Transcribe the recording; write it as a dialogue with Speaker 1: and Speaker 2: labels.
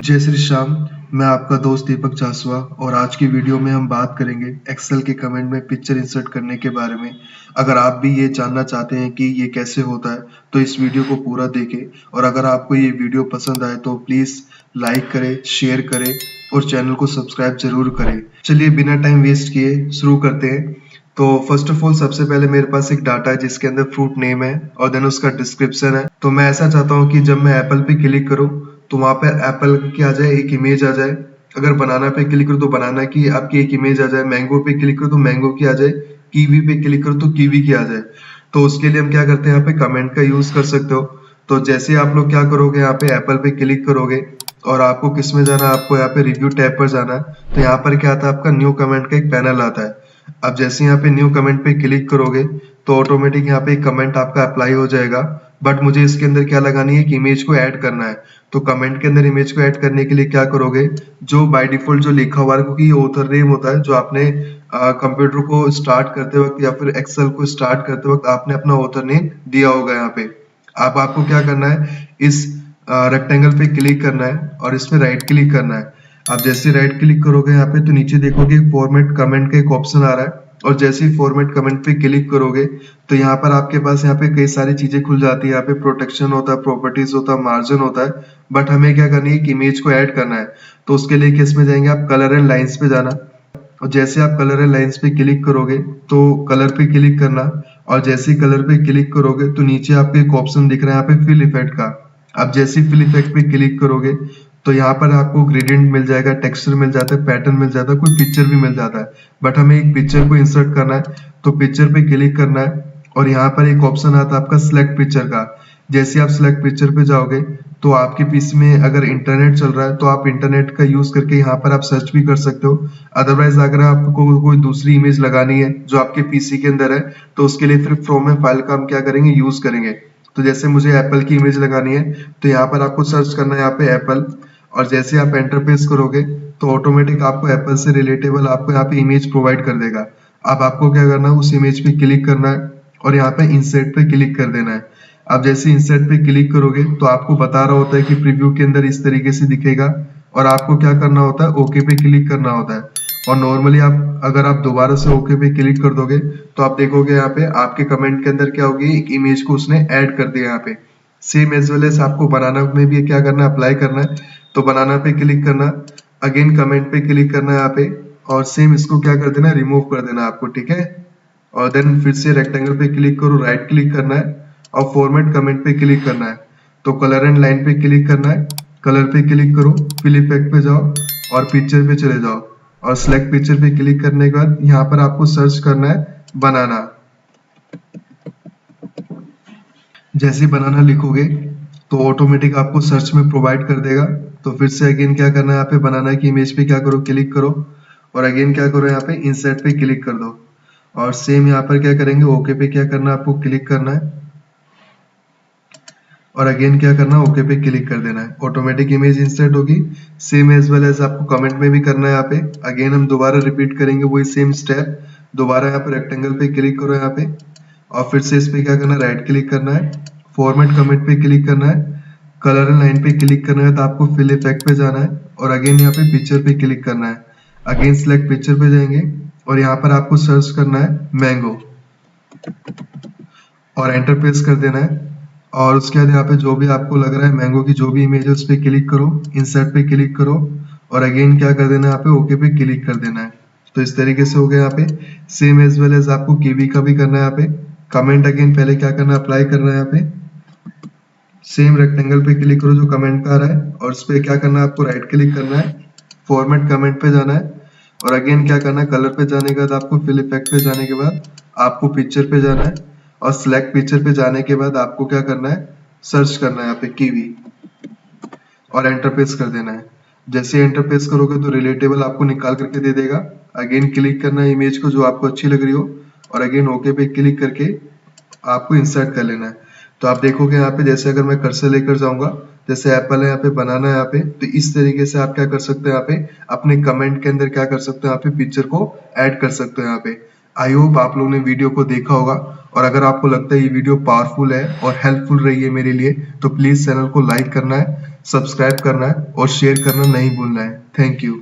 Speaker 1: जय श्री श्याम। मैं आपका दोस्त दीपक जासवा और आज की वीडियो में हम बात करेंगे एक्सेल के कमेंट में पिक्चर इंसर्ट करने के बारे में। अगर आप भी ये जानना चाहते हैं कि ये कैसे होता है तो इस वीडियो को पूरा देखें, और अगर आपको ये वीडियो पसंद आए तो प्लीज़ लाइक करें, शेयर करें और चैनल को सब्सक्राइब जरूर करें। चलिए बिना टाइम वेस्ट किए शुरू करते हैं। तो फर्स्ट ऑफ ऑल सबसे पहले मेरे पास एक डाटा है जिसके अंदर फ्रूट नेम है और देन उसका डिस्क्रिप्शन है। तो मैं ऐसा चाहता हूँ कि जब मैं एप्पल पे क्लिक करूँ तो वहां पर एप्पल की आ जाए, एक इमेज आ जाए। अगर बनाना पे क्लिक करो तो बनाना की आपकी एक इमेज आ जाए। मैंगो पे क्लिक करो तो मैंगो की आ जाए। कीवी पे क्लिक करो तो कीवी की आ जाए। तो उसके लिए हम क्या करते हैं, यहाँ पे कमेंट का यूज कर सकते हो। तो जैसे आप लोग क्या करोगे, यहाँ पे एप्पल पे क्लिक करोगे और आपको किस में जाना है, आपको यहाँ पे रिव्यू टैब पर जाना है। तो यहाँ पर क्या आता है, आपका न्यू कमेंट का एक पैनल आता है। अब जैसे यहाँ पे न्यू कमेंट पे क्लिक करोगे तो ऑटोमेटिक यहाँ पे कमेंट आपका अप्लाई हो जाएगा। बट मुझे इसके अंदर क्या लगानी है कि इमेज को ऐड करना है। तो कमेंट के अंदर इमेज को ऐड करने के लिए क्या करोगे, जो बाय डिफॉल्ट जो लिखा हुआ है, क्योंकि ये ऑथर नेम होता है जो आपने कंप्यूटर को स्टार्ट करते वक्त या फिर एक्सेल को स्टार्ट करते वक्त आपने अपना ऑथर नेम दिया होगा यहाँ पे। अब आपको क्या करना है, इस रेक्टेंगल पे क्लिक करना है और इसमें राइट क्लिक करना है। आप जैसे राइट क्लिक करोगे यहाँ पे तो नीचे देखोगे फॉर्मेट कमेंट का एक ऑप्शन आ रहा है, और जैसे ही फॉर्मेट कमेंट पे क्लिक करोगे तो यहाँ पर आपके पास यहाँ पे कई सारी चीजें खुल जाती है। यहाँ पे प्रोटेक्शन होता है, प्रॉपर्टीज होता है, मार्जिन होता है। बट हमें क्या करनी है कि इमेज को ऐड करना है। तो उसके लिए किस में जाएंगे, आप कलर एंड लाइंस पे जाना, और जैसे आप कलर एंड लाइंस पे क्लिक करोगे तो कलर पे क्लिक करना, और जैसे ही कलर पे क्लिक करोगे तो नीचे आपको एक ऑप्शन दिख रहा है यहाँ पे फिल इफेक्ट का। आप जैसे ही फिल इफेक्ट पे क्लिक करोगे तो यहाँ पर आपको ग्रेडियंट मिल जाएगा, टेक्सचर मिल जाता है, पैटर्न मिल जाता है, कोई पिक्चर भी मिल जाता है। बट हमें एक पिक्चर को इंसर्ट करना है तो पिक्चर पे क्लिक करना है, और यहाँ पर एक ऑप्शन आता है आपका सिलेक्ट पिक्चर का। जैसे आप सिलेक्ट पिक्चर पे जाओगे तो आपके पीसी में अगर इंटरनेट चल रहा है तो आप इंटरनेट का यूज करके यहाँ पर आप सर्च भी कर सकते हो। अदरवाइज अगर आपको कोई दूसरी इमेज लगानी है जो आपके पीसी के अंदर है तो उसके लिए फिर फ्रॉम में फाइल का हम क्या करेंगे, यूज करेंगे। तो जैसे मुझे एप्पल की इमेज लगानी है तो यहाँ पर आपको सर्च करना है यहाँ पे एप्पल, और जैसे आप एंटर प्रेस करोगे तो ऑटोमेटिक आपको एप्पल से रिलेटेबल आपको यहाँ पे इमेज प्रोवाइड कर देगा। अब आपको क्या करना है, उस इमेज पे क्लिक करना है और यहाँ पे इंसर्ट पे क्लिक कर देना है। आप जैसे इंसर्ट पे क्लिक करोगे तो आपको बता रहा होता है कि प्रीव्यू के अंदर इस तरीके से दिखेगा, और आपको क्या करना होता है, ओके पे क्लिक करना होता है। और नॉर्मली आप अगर आप दोबारा से ओके पे क्लिक कर दोगे तो आप देखोगे यहाँ पे आपके कमेंट के अंदर क्या होगी, एक इमेज को उसने ऐड कर दिया यहाँ पे। सेम एज वेल एज आपको बनाना में भी क्या करना है, अप्लाई करना है। तो बनाना पे क्लिक करना, अगेन कमेंट पे क्लिक करना है यहाँ पे, और सेम इसको क्या कर देना, रिमूव कर देना आपको, ठीक है। और देन फिर से रेक्टेंगल पे क्लिक करो, राइट क्लिक करना है और फॉर्मेट कमेंट पे क्लिक करना है। तो कलर एंड लाइन पे क्लिक करना है, कलर पे क्लिक करो, फिल इफेक्ट पे जाओ और पिक्चर पे चले जाओ, और सिलेक्ट पिक्चर पे क्लिक करने के बाद यहाँ पर आपको सर्च करना है बनाना। जैसे बनाना लिखोगे तो ऑटोमेटिक आपको सर्च में प्रोवाइड कर देगा। तो फिर से अगेन क्या करना है, यहाँ पे बनाना की इमेज पे क्या करो, क्लिक करो, और अगेन क्या करो, यहाँ पे इंसर्ट पे क्लिक कर दो, और सेम यहाँ पर क्या करेंगे, ओके पे क्या करना है, आपको क्लिक करना है, और अगेन क्या करना है, ओके पे क्लिक कर देना है। ऑटोमेटिक इमेज इंसर्ट होगी। सेम एज वेल एज आपको कमेंट में भी करना है यहाँ पे। अगेन हम दोबारा रिपीट करेंगे वही सेम स्टेप। दोबारा यहाँ पे रेक्टेंगल पे क्लिक करो यहाँ पे, और फिर से इस पे क्या करना है, राइट क्लिक करना है, फॉर्मेट कमेंट पे क्लिक करना है, कलर एंड लाइन पे क्लिक करना है, तो आपको फिल इफेक्ट पे जाना है, और अगेन यहाँ पे पिक्चर पे क्लिक करना है। अगेन सिलेक्ट पिक्चर पे जाएंगे और यहाँ पर आपको सर्च करना है मैंगो, और एंटर प्रेस कर देना है। और उसके बाद यहाँ पे जो भी आपको लग रहा है मैंगो की जो भी इमेज है उस पर क्लिक करो, इंसर्ट पे क्लिक करो, और अगेन क्या कर देना है, यहाँ पे ओके पे क्लिक कर देना है। तो इस तरीके से हो गया यहाँ पे। सेम एज वेल एज आपको कीवी का भी करना है यहाँ पे। कमेंट अगेन पहले क्या करना है, अप्लाई करना है यहाँ पे। सेम रेक्टेंगल पे क्लिक करो जो कमेंट का आ रहा है, और उस पर क्या करना है, आपको राइट क्लिक करना है, फॉर्मेट कमेंट पे जाना है, और अगेन क्या करना है, कलर पे जाने के बाद आपको फिल इफेक्ट पे जाने के बाद आपको पिक्चर पे जाना है, और सिलेक्ट पिक्चर पे जाने के बाद आपको क्या करना है, सर्च करना है यहाँ पे कीवी, और एंटर प्रेस कर देना है। जैसे एंटर प्रेस करोगे तो रिलेटेबल आपको निकाल करके दे देगा। अगेन क्लिक करना है इमेज को जो आपको अच्छी लग रही हो, और अगेन ओके पे क्लिक करके आपको इंसर्ट कर लेना है। तो आप देखोगे यहाँ पे जैसे अगर मैं कर्सर लेकर जाऊंगा, जैसे एप्पल है यहाँ पे, बनाना है यहाँ पे, तो इस तरीके से आप क्या कर सकते हो, यहाँ पे अपने कमेंट के अंदर क्या कर सकते हो, यहाँ पे पिक्चर को ऐड कर सकते हो यहाँ पे। आई होप आप लोगों ने वीडियो को देखा होगा और अगर आपको लगता है ये वीडियो पावरफुल है और हेल्पफुल रही है मेरे लिए, तो प्लीज चैनल को लाइक करना है, सब्सक्राइब करना है और शेयर करना नहीं भूलना है। Thank you.